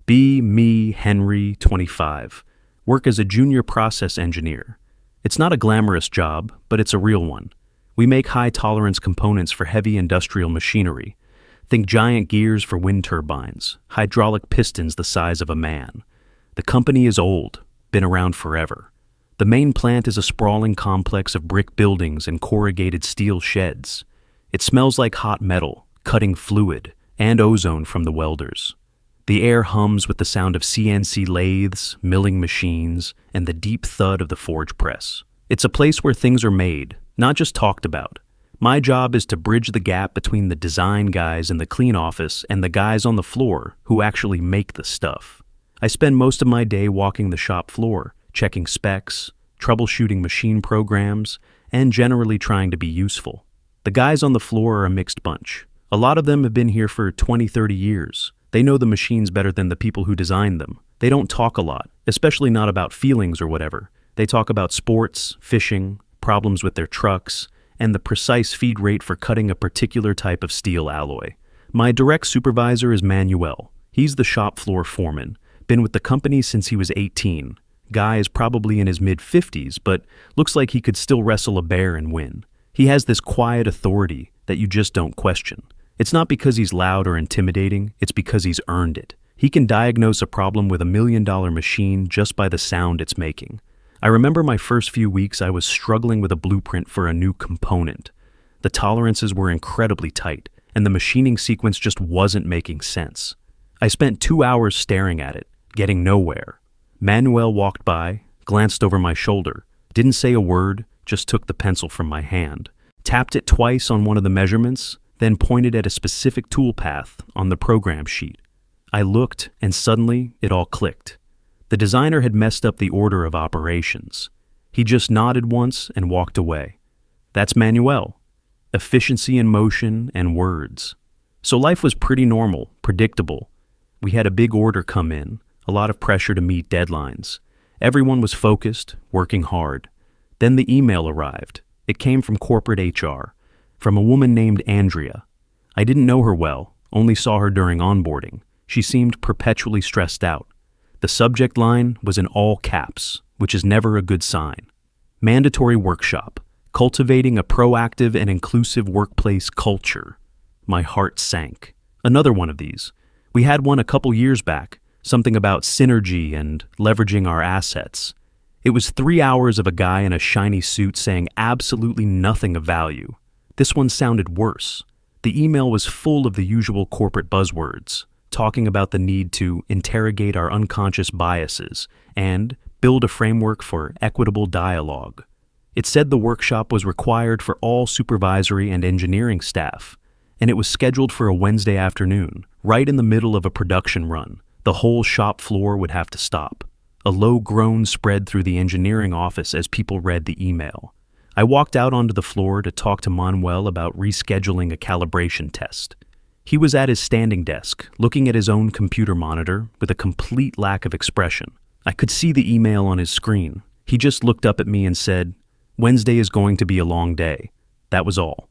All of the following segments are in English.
Be me, Henry, 25. Work as a junior process engineer. It's not a glamorous job, but it's a real one. We make high-tolerance components for heavy industrial machinery. Think giant gears for wind turbines, hydraulic pistons the size of a man. The company is old, been around forever. The main plant is a sprawling complex of brick buildings and corrugated steel sheds. It smells like hot metal, cutting fluid, and ozone from the welders. The air hums with the sound of CNC lathes, milling machines, and the deep thud of the forge press. It's a place where things are made, not just talked about. My job is to bridge the gap between the design guys in the clean office and the guys on the floor who actually make the stuff. I spend most of my day walking the shop floor, checking specs, troubleshooting machine programs, and generally trying to be useful. The guys on the floor are a mixed bunch. A lot of them have been here for 20, 30 years. They know the machines better than the people who designed them. They don't talk a lot, especially not about feelings or whatever. They talk about sports, fishing, problems with their trucks, and the precise feed rate for cutting a particular type of steel alloy. My direct supervisor is Manuel. He's the shop floor foreman. Been with the company since he was 18. Guy is probably in his mid-50s, but looks like he could still wrestle a bear and win. He has this quiet authority that you just don't question. It's not because he's loud or intimidating, it's because he's earned it. He can diagnose a problem with $1 million machine just by the sound it's making. I remember my first few weeks I was struggling with a blueprint for a new component. The tolerances were incredibly tight, and the machining sequence just wasn't making sense. I spent 2 hours staring at it, getting nowhere. Manuel walked by, glanced over my shoulder, didn't say a word, just took the pencil from my hand, tapped it twice on one of the measurements, then pointed at a specific toolpath on the program sheet. I looked, and suddenly it all clicked. The designer had messed up the order of operations. He just nodded once and walked away. That's Manuel. Efficiency in motion and words. So life was pretty normal, predictable. We had a big order come in, a lot of pressure to meet deadlines. Everyone was focused, working hard. Then the email arrived. It came from corporate HR, from a woman named Andrea. I didn't know her well, only saw her during onboarding. She seemed perpetually stressed out. The subject line was in all caps, which is never a good sign. Mandatory workshop, cultivating a proactive and inclusive workplace culture. My heart sank. Another one of these. We had one a couple years back, something about synergy and leveraging our assets. It was 3 hours of a guy in a shiny suit saying absolutely nothing of value. This one sounded worse. The email was full of the usual corporate buzzwords, talking about the need to interrogate our unconscious biases and build a framework for equitable dialogue. It said the workshop was required for all supervisory and engineering staff, and it was scheduled for a Wednesday afternoon, right in the middle of a production run. The whole shop floor would have to stop. A low groan spread through the engineering office as people read the email. I walked out onto the floor to talk to Manuel about rescheduling a calibration test. He was at his standing desk, looking at his own computer monitor with a complete lack of expression. I could see the email on his screen. He just looked up at me and said, "Wednesday is going to be a long day." That was all.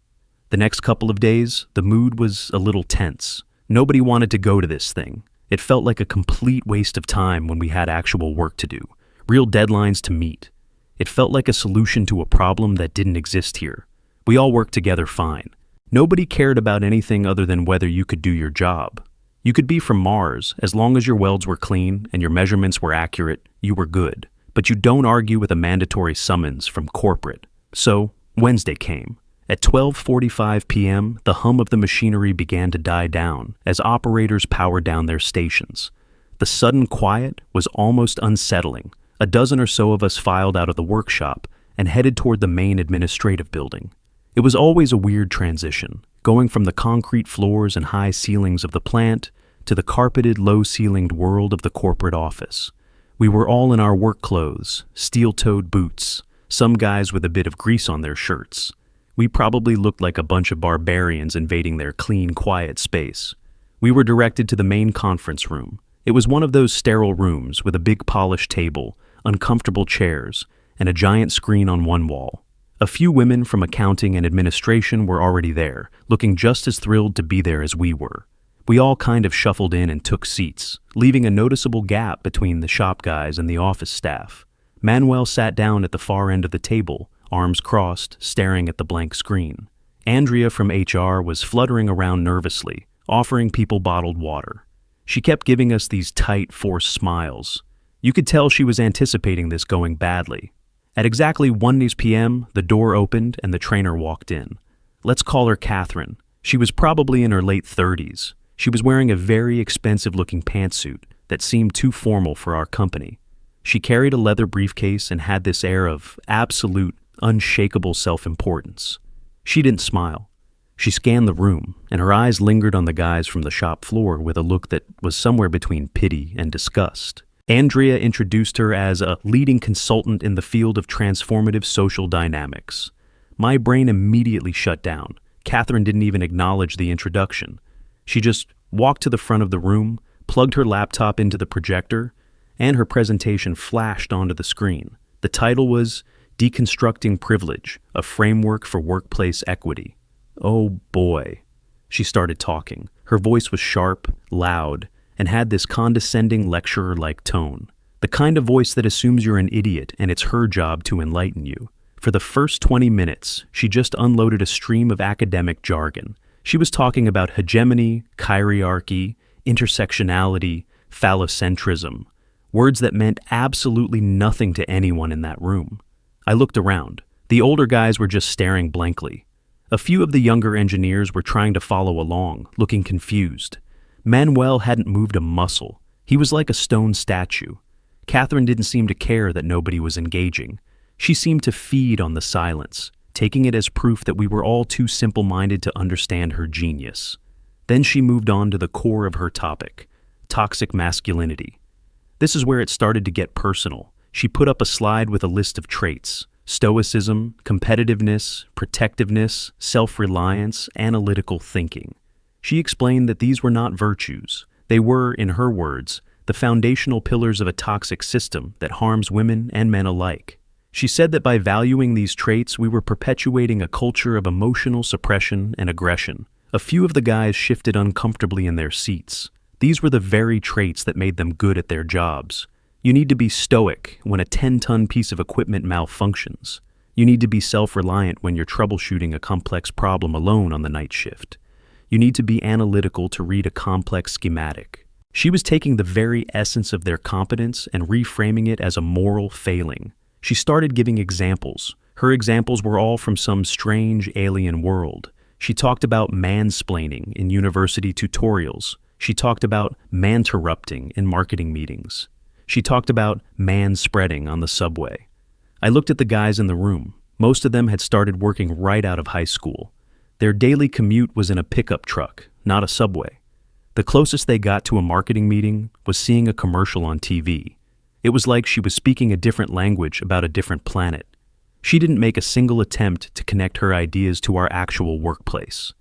The next couple of days, the mood was a little tense. Nobody wanted to go to this thing. It felt like a complete waste of time when we had actual work to do, real deadlines to meet. It felt like a solution to a problem that didn't exist here. We all worked together fine. Nobody cared about anything other than whether you could do your job. You could be from Mars, as long as your welds were clean and your measurements were accurate, you were good. But you don't argue with a mandatory summons from corporate. So, Wednesday came. At 12:45 p.m., the hum of the machinery began to die down as operators powered down their stations. The sudden quiet was almost unsettling. A dozen or so of us filed out of the workshop and headed toward the main administrative building. It was always a weird transition, going from the concrete floors and high ceilings of the plant to the carpeted, low-ceilinged world of the corporate office. We were all in our work clothes, steel-toed boots, some guys with a bit of grease on their shirts. We probably looked like a bunch of barbarians invading their clean, quiet space. We were directed to the main conference room. It was one of those sterile rooms with a big polished table, uncomfortable chairs, and a giant screen on one wall. A few women from accounting and administration were already there, looking just as thrilled to be there as we were. We all kind of shuffled in and took seats, leaving a noticeable gap between the shop guys and the office staff. Manuel sat down at the far end of the table, arms crossed, staring at the blank screen. Andrea from HR was fluttering around nervously, offering people bottled water. She kept giving us these tight, forced smiles. You could tell she was anticipating this going badly. At exactly 1 p.m., the door opened and the trainer walked in. Let's call her Catherine. She was probably in her late 30s. She was wearing a very expensive-looking pantsuit that seemed too formal for our company. She carried a leather briefcase and had this air of absolute, unshakable self-importance. She didn't smile. She scanned the room, and her eyes lingered on the guys from the shop floor with a look that was somewhere between pity and disgust. Andrea introduced her as a leading consultant in the field of transformative social dynamics. My brain immediately shut down. Catherine didn't even acknowledge the introduction. She just walked to the front of the room, plugged her laptop into the projector, and her presentation flashed onto the screen. The title was Deconstructing Privilege, a Framework for Workplace Equity. Oh boy. She started talking. Her voice was sharp, loud, and had this condescending lecturer-like tone. The kind of voice that assumes you're an idiot and it's her job to enlighten you. For the first 20 minutes, she just unloaded a stream of academic jargon. She was talking about hegemony, chirarchy, intersectionality, phallocentrism, words that meant absolutely nothing to anyone in that room. I looked around. The older guys were just staring blankly. A few of the younger engineers were trying to follow along, looking confused. Manuel hadn't moved a muscle. He was like a stone statue. Catherine didn't seem to care that nobody was engaging. She seemed to feed on the silence, taking it as proof that we were all too simple-minded to understand her genius. Then she moved on to the core of her topic, toxic masculinity. This is where it started to get personal. She put up a slide with a list of traits: stoicism, competitiveness, protectiveness, self-reliance, analytical thinking. She explained that these were not virtues. They were, in her words, the foundational pillars of a toxic system that harms women and men alike. She said that by valuing these traits, we were perpetuating a culture of emotional suppression and aggression. A few of the guys shifted uncomfortably in their seats. These were the very traits that made them good at their jobs. You need to be stoic when a 10-ton piece of equipment malfunctions. You need to be self-reliant when you're troubleshooting a complex problem alone on the night shift. You need to be analytical to read a complex schematic. She was taking the very essence of their competence and reframing it as a moral failing. She started giving examples. Her examples were all from some strange alien world. She talked about mansplaining in university tutorials. She talked about manterrupting in marketing meetings. She talked about manspreading on the subway. I looked at the guys in the room. Most of them had started working right out of high school. Their daily commute was in a pickup truck, not a subway. The closest they got to a marketing meeting was seeing a commercial on TV. It was like she was speaking a different language about a different planet. She didn't make a single attempt to connect her ideas to our actual workplace.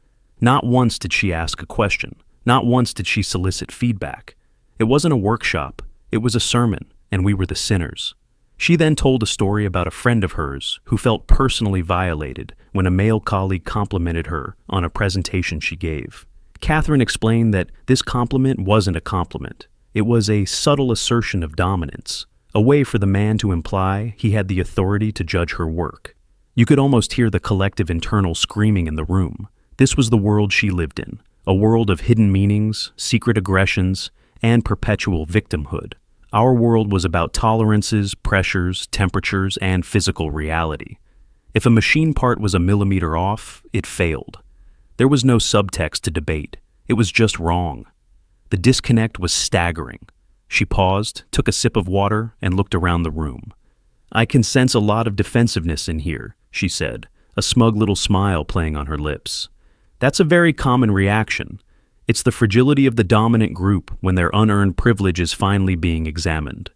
Not once did she ask a question. Not once did she solicit feedback. It wasn't a workshop. It was a sermon, and we were the sinners. She then told a story about a friend of hers who felt personally violated when a male colleague complimented her on a presentation she gave. Catherine explained that this compliment wasn't a compliment. It was a subtle assertion of dominance, a way for the man to imply he had the authority to judge her work. You could almost hear the collective internal screaming in the room. This was the world she lived in, a world of hidden meanings, secret aggressions, and perpetual victimhood. Our world was about tolerances, pressures, temperatures, and physical reality. If a machine part was a millimeter off, it failed. There was no subtext to debate. It was just wrong. The disconnect was staggering. She paused, took a sip of water, and looked around the room. "I can sense a lot of defensiveness in here," she said, a smug little smile playing on her lips. "That's a very common reaction. It's the fragility of the dominant group when their unearned privilege is finally being examined."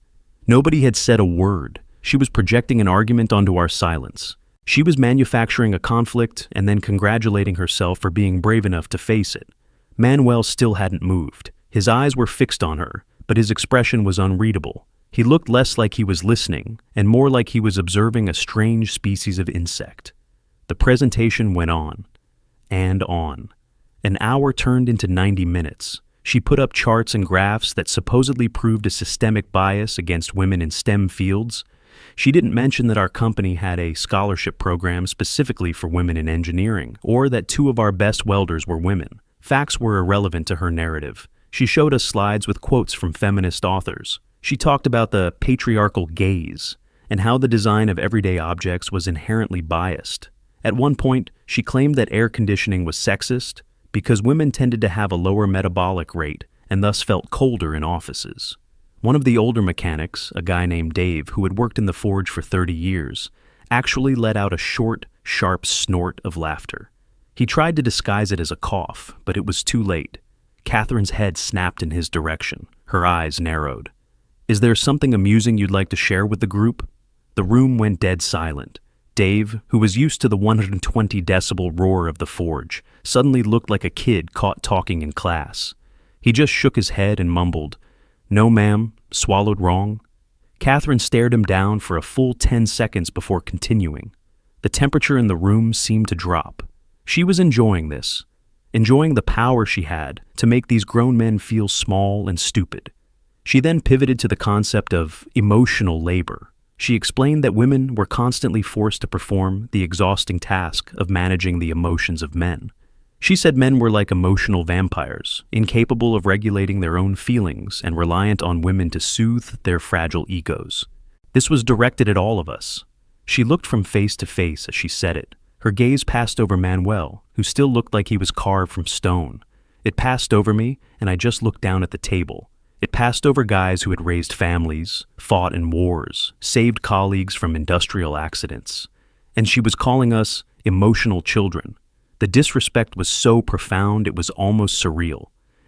Nobody had said a word. She was projecting an argument onto our silence. She was manufacturing a conflict and then congratulating herself for being brave enough to face it. Manuel still hadn't moved. His eyes were fixed on her, but his expression was unreadable. He looked less like he was listening and more like he was observing a strange species of insect. The presentation went on, and on, An hour turned into 90 minutes. She put up charts and graphs that supposedly proved a systemic bias against women in STEM fields. She didn't mention that our company had a scholarship program specifically for women in engineering, or that 2 of our best welders were women. Facts were irrelevant to her narrative. She showed us slides with quotes from feminist authors. She talked about the patriarchal gaze and how the design of everyday objects was inherently biased. At one point, she claimed that air conditioning was sexist because women tended to have a lower metabolic rate and thus felt colder in offices. One of the older mechanics, a guy named Dave who had worked in the forge for 30 years, actually let out a short, sharp snort of laughter. He tried to disguise it as a cough, but it was too late. Catherine's head snapped in his direction. Her eyes narrowed. "Is there something amusing you'd like to share with the group?" The room went dead silent. Dave, who was used to the 120 decibel roar of the forge, suddenly looked like a kid caught talking in class. He just shook his head and mumbled, "No, ma'am, swallowed wrong." Catherine stared him down for a full 10 seconds before continuing. The temperature in the room seemed to drop. She was enjoying this, enjoying the power she had to make these grown men feel small and stupid. She then pivoted to the concept of emotional labor. She explained that women were constantly forced to perform the exhausting task of managing the emotions of men. She said men were like emotional vampires, incapable of regulating their own feelings and reliant on women to soothe their fragile egos. This was directed at all of us. She looked from face to face as she said it. Her gaze passed over Manuel, who still looked like he was carved from stone. It passed over me, and I just looked down at the table. It passed over guys who had raised families, fought in wars, saved colleagues from industrial accidents. And she was calling us emotional children. The disrespect was so profound it was almost surreal.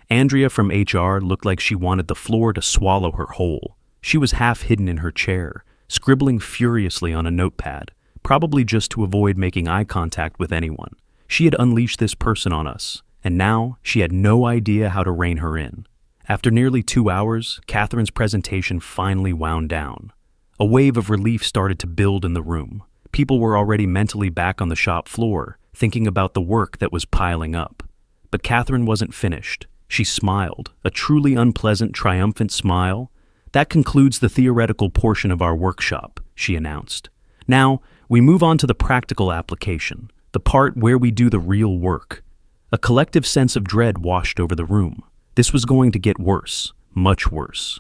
Andrea from HR looked like she wanted the floor to swallow her whole. She was half hidden in her chair, scribbling furiously on a notepad, probably just to avoid making eye contact with anyone. She had unleashed this person on us, and now she had no idea how to rein her in. After nearly 2 hours, Catherine's presentation finally wound down. A wave of relief started to build in the room. People were already mentally back on the shop floor, thinking about the work that was piling up. But Catherine wasn't finished. She smiled, a truly unpleasant, triumphant smile. "That concludes the theoretical portion of our workshop," she announced. "Now, we move on to the practical application, the part where we do the real work." A collective sense of dread washed over the room. This was going to get worse, much worse.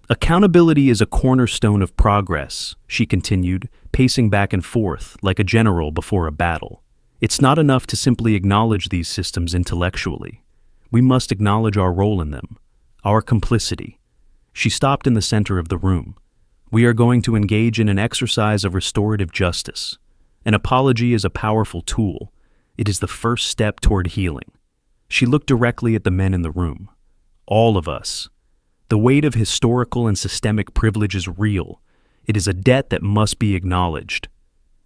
"Accountability is a cornerstone of progress," she continued, pacing back and forth like a general before a battle. "It's not enough to simply acknowledge these systems intellectually. We must acknowledge our role in them, our complicity." She stopped in the center of the room. "We are going to engage in an exercise of restorative justice. An apology is a powerful tool. It is the first step toward healing." She looked directly at the men in the room. All of us. The weight of historical and systemic privilege is real. It is a debt that must be acknowledged.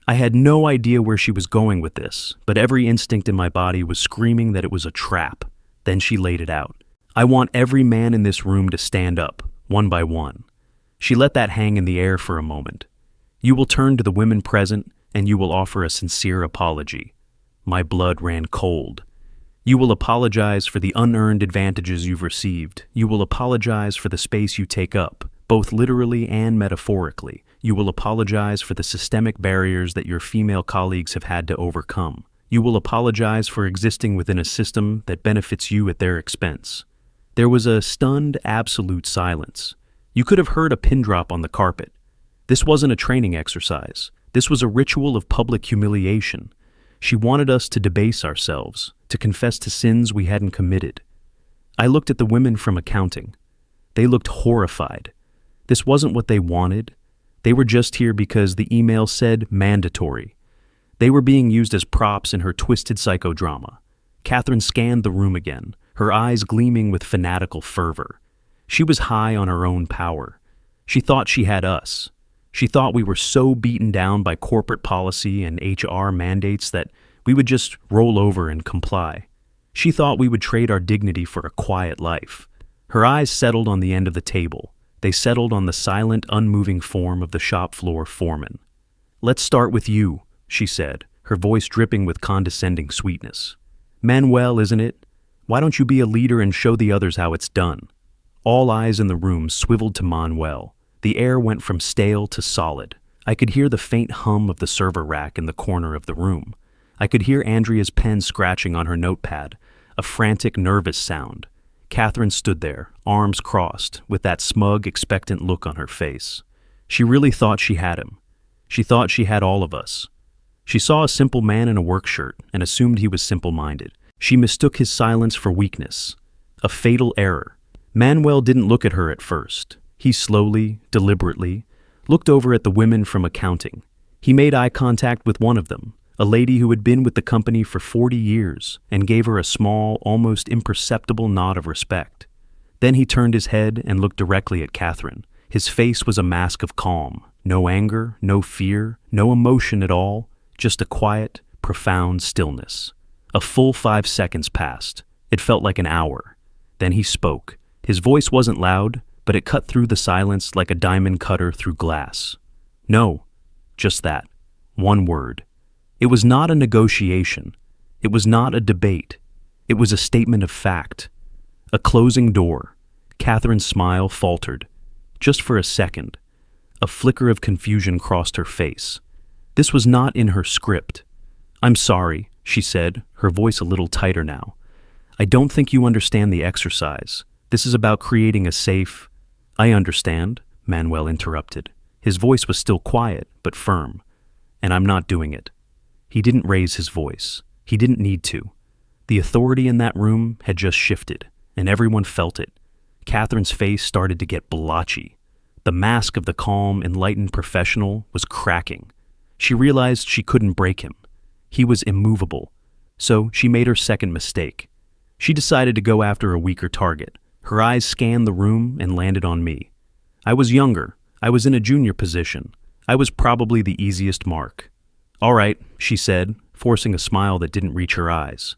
I had no idea where she was going with this, but every instinct in my body was screaming that it was a trap. Then she laid it out. "I want every man in this room to stand up, one by one." She let that hang in the air for a moment. "You will turn to the women present, and you will offer a sincere apology." My blood ran cold. "You will apologize for the unearned advantages you've received. You will apologize for the space you take up, both literally and metaphorically. You will apologize for the systemic barriers that your female colleagues have had to overcome. You will apologize for existing within a system that benefits you at their expense." There was a stunned, absolute silence. You could have heard a pin drop on the carpet. This wasn't a training exercise. This was a ritual of public humiliation. She wanted us to debase ourselves, to confess to sins we hadn't committed. I looked at the women from accounting. They looked horrified. This wasn't what they wanted. They were just here because the email said mandatory. They were being used as props in her twisted psychodrama. Catherine scanned the room again, her eyes gleaming with fanatical fervor. She was high on her own power. She thought she had us. She thought we were so beaten down by corporate policy and HR mandates that we would just roll over and comply. She thought we would trade our dignity for a quiet life. Her eyes settled on the end of the table. They settled on the silent, unmoving form of the shop floor foreman. "Let's start with you," she said, her voice dripping with condescending sweetness. "Manuel, isn't it? Why don't you be a leader and show the others how it's done? All eyes in the room swiveled to Manuel. The air went from stale to solid. I could hear the faint hum of the server rack in the corner of the room. I could hear Andrea's pen scratching on her notepad, a frantic, nervous sound. Catherine stood there, arms crossed, with that smug, expectant look on her face. She really thought she had him. She thought she had all of us. She saw a simple man in a work shirt and assumed he was simple-minded. She mistook his silence for weakness. A fatal error. Manuel didn't look at her at first. He slowly, deliberately, looked over at the women from accounting. He made eye contact with one of them, a lady who had been with the company for 40 years, and gave her a small, almost imperceptible nod of respect. Then he turned his head and looked directly at Catherine. His face was a mask of calm. No anger, no fear, no emotion at all, just a quiet, profound stillness. A full 5 seconds passed. It felt like an hour. Then he spoke. His voice wasn't loud, but it cut through the silence like a diamond cutter through glass. No, just that. One word. It was not a negotiation. It was not a debate. It was a statement of fact. A closing door. Catherine's smile faltered. Just for a second. A flicker of confusion crossed her face. This was not in her script. "I'm sorry," she said, her voice a little tighter now. "I don't think you understand the exercise. This is about creating a safe—" "I understand," Manuel interrupted. His voice was still quiet, but firm. "And I'm not doing it." He didn't raise his voice. He didn't need to. The authority in that room had just shifted, and everyone felt it. Catherine's face started to get blotchy. The mask of the calm, enlightened professional was cracking. She realized she couldn't break him. He was immovable. So she made her second mistake. She decided to go after a weaker target. Her eyes scanned the room and landed on me. I was younger. I was in a junior position. I was probably the easiest mark. "All right," she said, forcing a smile that didn't reach her eyes.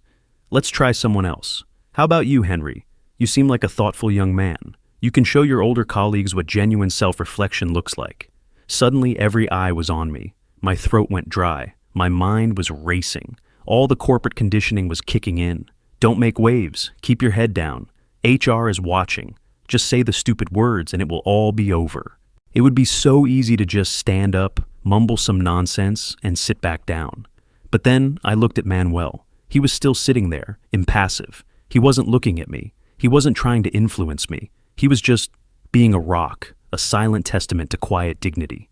"Let's try someone else. How about you, Henry? You seem like a thoughtful young man. You can show your older colleagues what genuine self-reflection looks like." Suddenly, every eye was on me. My throat went dry. My mind was racing. All the corporate conditioning was kicking in. Don't make waves. Keep your head down. HR is watching. Just say the stupid words and it will all be over. It would be so easy to just stand up, mumble some nonsense, and sit back down. But then I looked at Manuel. He was still sitting there, impassive. He wasn't looking at me. He wasn't trying to influence me. He was just being a rock, a silent testament to quiet dignity.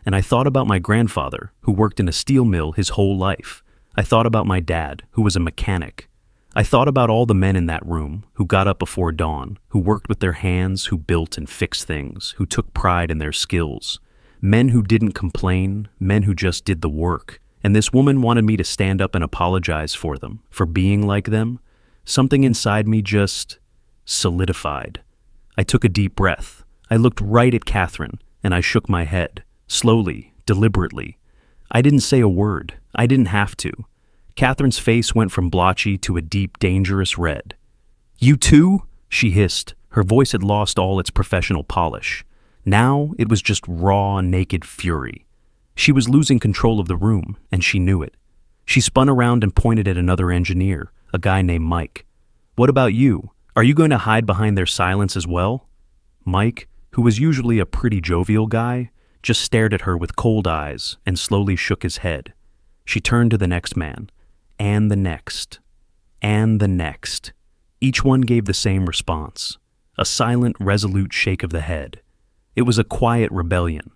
And I thought about my grandfather, who worked in a steel mill his whole life. I thought about my dad, who was a mechanic. I thought about all the men in that room, who got up before dawn, who worked with their hands, who built and fixed things, who took pride in their skills. Men who didn't complain, men who just did the work. And this woman wanted me to stand up and apologize for them, for being like them. Something inside me just solidified. I took a deep breath. I looked right at Catherine, and I shook my head, slowly, deliberately. I didn't say a word. I didn't have to. Catherine's face went from blotchy to a deep, dangerous red. "You too?" she hissed. Her voice had lost all its professional polish. Now it was just raw, naked fury. She was losing control of the room, and she knew it. She spun around and pointed at another engineer, a guy named Mike. "What about you? Are you going to hide behind their silence as well?" Mike, who was usually a pretty jovial guy, just stared at her with cold eyes and slowly shook his head. She turned to the next man. And the next. And the next. Each one gave the same response. A silent, resolute shake of the head. It was a quiet rebellion.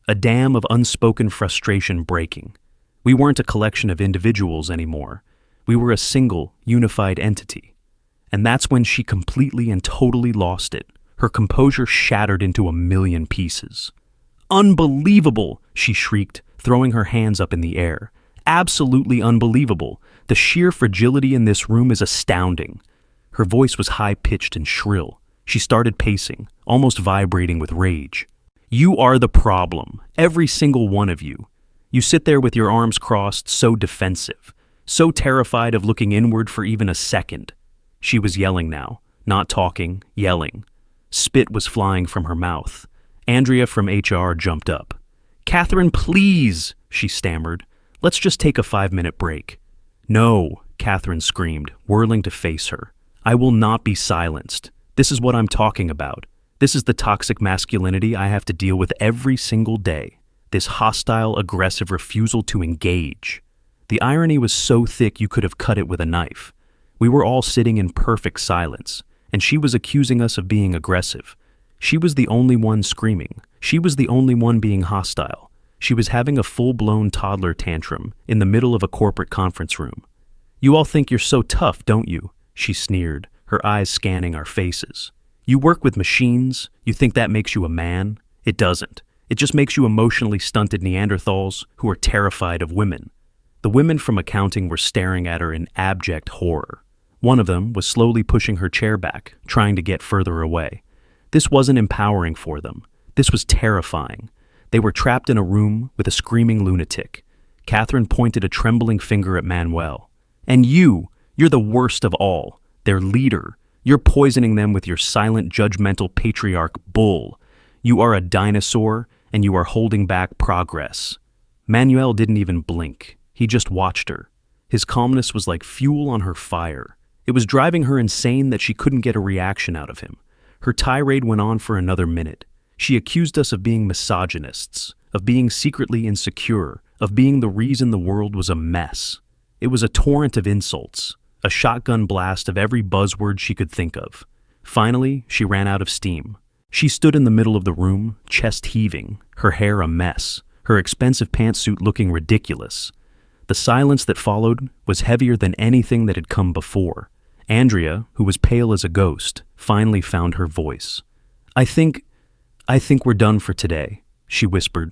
A dam of unspoken frustration breaking. We weren't a collection of individuals anymore. We were a single, unified entity. And that's when she completely and totally lost it. Her composure shattered into a million pieces. "Unbelievable!" she shrieked, throwing her hands up in the air. "Absolutely unbelievable. The sheer fragility in this room is astounding." Her voice was high-pitched and shrill. She started pacing, almost vibrating with rage. "You are the problem, every single one of you. You sit there with your arms crossed, so defensive, so terrified of looking inward for even a second." She was yelling now, not talking, yelling. Spit was flying from her mouth. Andrea from HR jumped up. "Catherine, please," she stammered. "Let's just take a 5-minute break." "No," Catherine screamed, whirling to face her. I will not be silenced. This is what I'm talking about. This is the toxic masculinity I have to deal with every single day. This hostile, aggressive refusal to engage. The irony was so thick you could have cut it with a knife. We were all sitting in perfect silence, and she was accusing us of being aggressive. She was the only one screaming. She was the only one being hostile. She was having a full-blown toddler tantrum in the middle of a corporate conference room. "You all think you're so tough, don't you?" she sneered, her eyes scanning our faces. "You work with machines? You think that makes you a man? It doesn't. It just makes you emotionally stunted Neanderthals who are terrified of women." The women from accounting were staring at her in abject horror. One of them was slowly pushing her chair back, trying to get further away. This wasn't empowering for them. This was terrifying. They were trapped in a room with a screaming lunatic. Catherine pointed a trembling finger at Manuel. "And you're the worst of all. Their leader. You're poisoning them with your silent, judgmental patriarch bull. You are a dinosaur, and you are holding back progress." Manuel didn't even blink. He just watched her. His calmness was like fuel on her fire. It was driving her insane that she couldn't get a reaction out of him. Her tirade went on for another minute. She accused us of being misogynists, of being secretly insecure, of being the reason the world was a mess. It was a torrent of insults, a shotgun blast of every buzzword she could think of. Finally, she ran out of steam. She stood in the middle of the room, chest heaving, her hair a mess, her expensive pantsuit looking ridiculous. The silence that followed was heavier than anything that had come before. Andrea, who was pale as a ghost, finally found her voice. I think we're done for today," she whispered.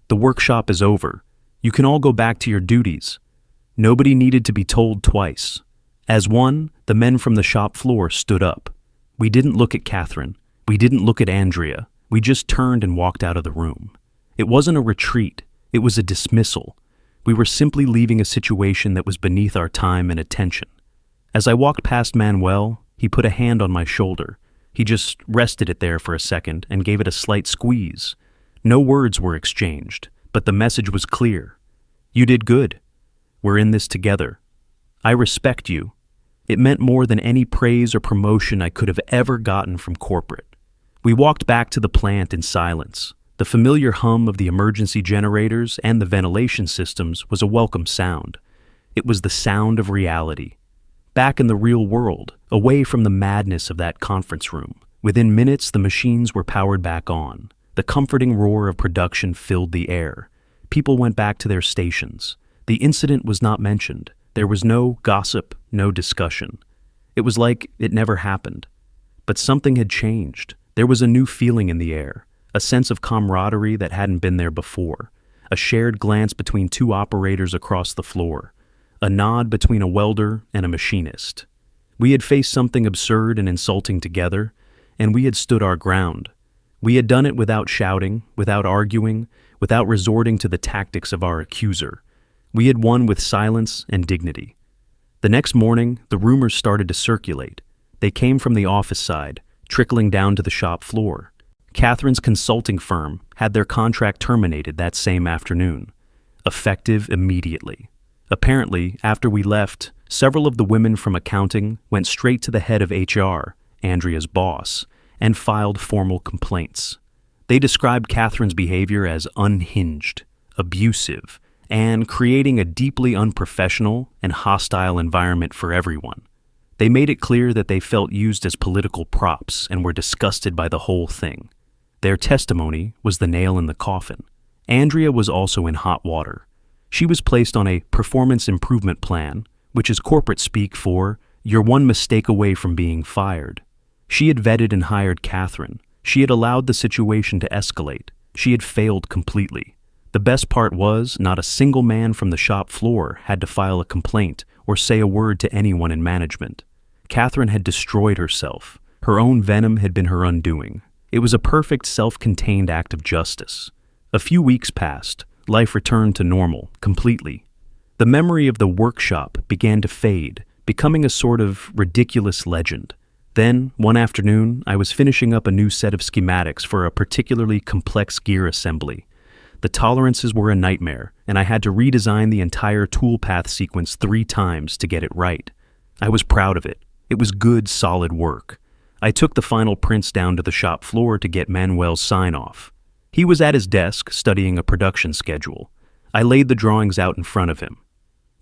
"The workshop is over. You can all go back to your duties." Nobody needed to be told twice. As one, the men from the shop floor stood up. We didn't look at Catherine. We didn't look at Andrea. We just turned and walked out of the room. It wasn't a retreat. It was a dismissal. We were simply leaving a situation that was beneath our time and attention. As I walked past Manuel, he put a hand on my shoulder. He just rested it there for a second and gave it a slight squeeze. No words were exchanged, but the message was clear. "You did good. We're in this together. I respect you." It meant more than any praise or promotion I could have ever gotten from corporate. We walked back to the plant in silence. The familiar hum of the emergency generators and the ventilation systems was a welcome sound. It was the sound of reality. Back in the real world, away from the madness of that conference room. Within minutes, the machines were powered back on. The comforting roar of production filled the air. People went back to their stations. The incident was not mentioned. There was no gossip, no discussion. It was like it never happened. But something had changed. There was a new feeling in the air, a sense of camaraderie that hadn't been there before, a shared glance between two operators across the floor, a nod between a welder and a machinist. We had faced something absurd and insulting together, and we had stood our ground. We had done it without shouting, without arguing, without resorting to the tactics of our accuser. We had won with silence and dignity. The next morning, the rumors started to circulate. They came from the office side, trickling down to the shop floor. Catherine's consulting firm had their contract terminated that same afternoon, effective immediately. Apparently, after we left, several of the women from accounting went straight to the head of HR, Andrea's boss, and filed formal complaints. They described Catherine's behavior as unhinged, abusive, and creating a deeply unprofessional and hostile environment for everyone. They made it clear that they felt used as political props and were disgusted by the whole thing. Their testimony was the nail in the coffin. Andrea was also in hot water. She was placed on a performance improvement plan, which is corporate speak for, "You're one mistake away from being fired." She had vetted and hired Catherine. She had allowed the situation to escalate. She had failed completely. The best part was, not a single man from the shop floor had to file a complaint or say a word to anyone in management. Catherine had destroyed herself. Her own venom had been her undoing. It was a perfect self-contained act of justice. A few weeks passed. Life returned to normal, completely. The memory of the workshop began to fade, becoming a sort of ridiculous legend. Then, one afternoon, I was finishing up a new set of schematics for a particularly complex gear assembly. The tolerances were a nightmare, and I had to redesign the entire toolpath sequence 3 times to get it right. I was proud of it. It was good, solid work. I took the final prints down to the shop floor to get Manuel's sign-off. He was at his desk, studying a production schedule. I laid the drawings out in front of him.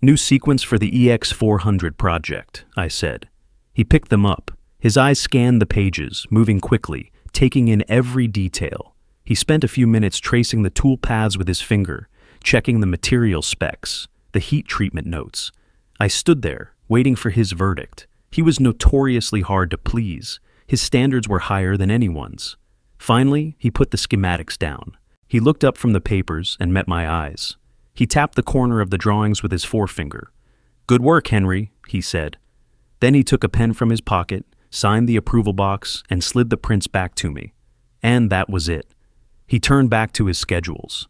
"New sequence for the EX400 project," I said. He picked them up. His eyes scanned the pages, moving quickly, taking in every detail. He spent a few minutes tracing the tool paths with his finger, checking the material specs, the heat treatment notes. I stood there, waiting for his verdict. He was notoriously hard to please. His standards were higher than anyone's. Finally, he put the schematics down. He looked up from the papers and met my eyes. He tapped the corner of the drawings with his forefinger. "Good work, Henry," he said. Then he took a pen from his pocket, signed the approval box, and slid the prints back to me. And that was it. He turned back to his schedules.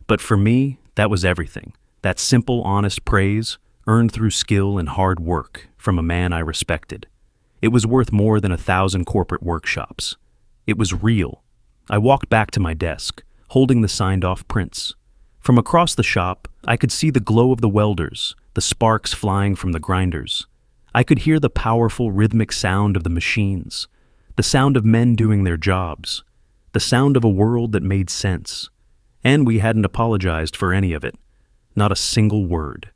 But for me, that was everything. That simple, honest praise, earned through skill and hard work from a man I respected. It was worth more than 1,000 corporate workshops. It was real. I walked back to my desk, holding the signed-off prints. From across the shop, I could see the glow of the welders, the sparks flying from the grinders. I could hear the powerful, rhythmic sound of the machines, the sound of men doing their jobs, the sound of a world that made sense. And we hadn't apologized for any of it. Not a single word.